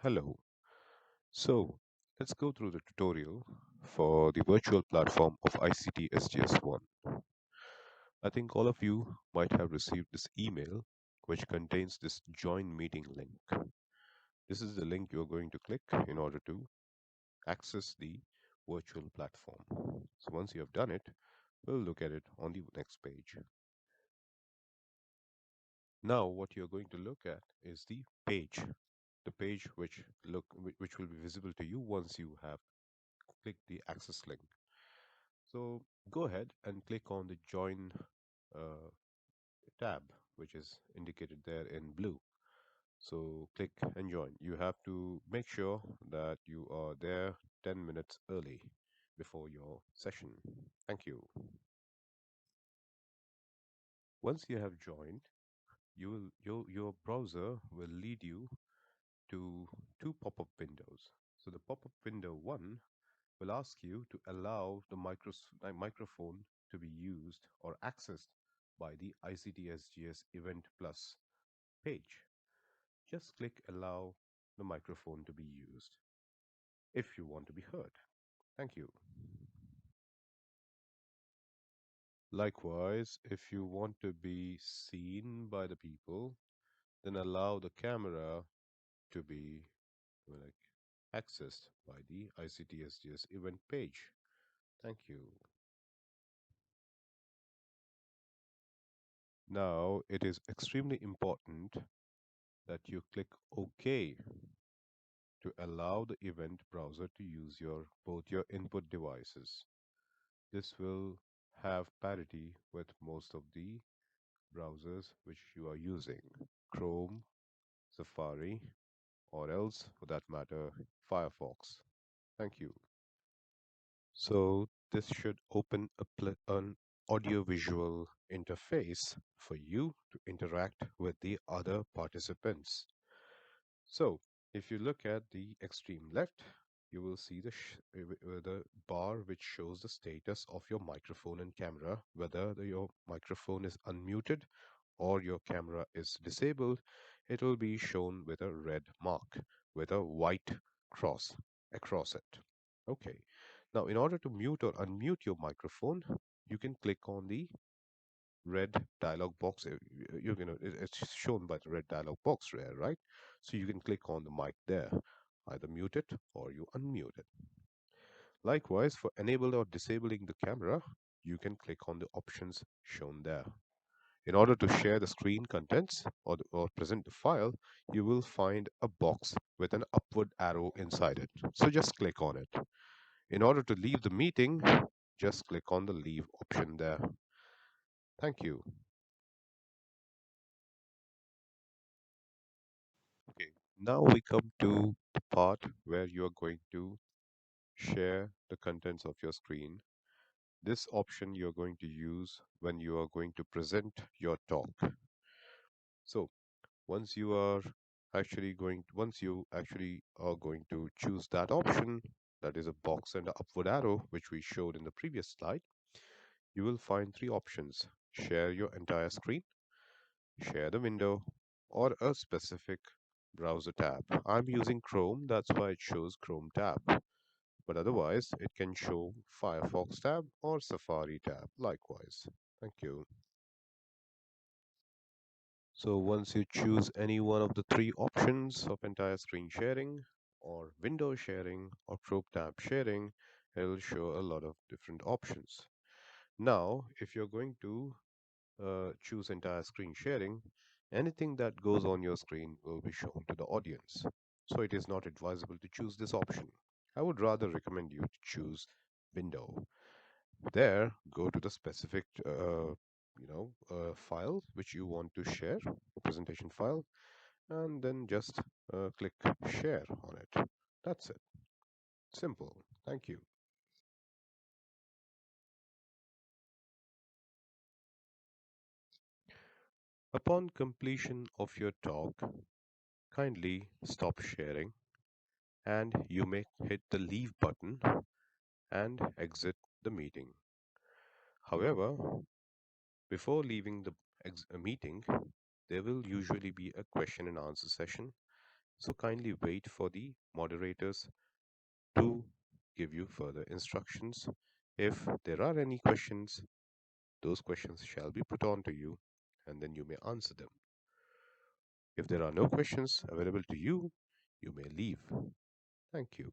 Hello. So, let's go through the tutorial for the virtual platform of ICTSGS 1. I think all of you might have received this email which contains this join meeting link. This is the link you're going to click in order to access the virtual platform. So once you have done it, we'll look at it on the next page. Now what you're going to look at is the page which will be visible to you once you have clicked the access link. So go ahead and click on the join uh, tab, which is indicated there in blue. So click and join. You have to make sure that you are there 10 minutes early before your session. Thank you. Once you have joined, your browser will lead you to two pop-up windows. So the pop-up window 1 will ask you to allow the microphone to be used or accessed by the ICTSGS Event Plus page. Just click Allow the microphone to be used if you want to be heard. Thank you. Likewise, if you want to be seen by the people, then allow the camera to be like accessed by the ICTSGS event page. Thank you. Now, it is extremely important that you click OK to allow the event browser to use both your input devices. This will have parity with most of the browsers which you are using: Chrome, Safari, or else for that matter, Firefox. Thank you. So this should open an audiovisual interface for you to interact with the other participants. So if you look at the extreme left, you will see the bar which shows the status of your microphone and camera, whether your microphone is unmuted or your camera is disabled. It will be shown with a red mark with a white cross across it. Okay. Now, in order to mute or unmute your microphone, you can click on the red dialog box. It's shown by the red dialog box there, right? So you can click on the mic there, either mute it or you unmute it. Likewise, for enable or disabling the camera, you can click on the options shown there. In order to share the screen contents or present the file, you will find a box with an upward arrow inside it. So just click on it. In order to leave the meeting, just click on the leave option there. Thank you. Okay, now we come to the part where you are going to share the contents of your screen. This option you're going to use when you are going to present your talk. So once you actually are going to choose that option, that is a box and an upward arrow, which we showed in the previous slide, you will find three options: share your entire screen, share the window, or a specific browser tab. I'm using Chrome, that's why it shows Chrome tab. But otherwise, it can show Firefox tab or Safari tab likewise. Thank you. So once you choose any one of the three options of entire screen sharing or window sharing or Chrome tab sharing, it will show a lot of different options. Now, if you're going to choose entire screen sharing, anything that goes on your screen will be shown to the audience. So it is not advisable to choose this option. I would rather recommend you to choose window. There, go to the specific file which you want to share, the presentation file, and then just click share on it. That's it. Simple. Thank you. Upon completion of your talk, kindly stop sharing and you may hit the leave button and exit the meeting. However, before leaving the meeting, there will usually be a question and answer session. So kindly wait for the moderators to give you further instructions. If there are any questions, those questions shall be put on to you, and then you may answer them. If there are no questions available to you, you may leave. Thank you.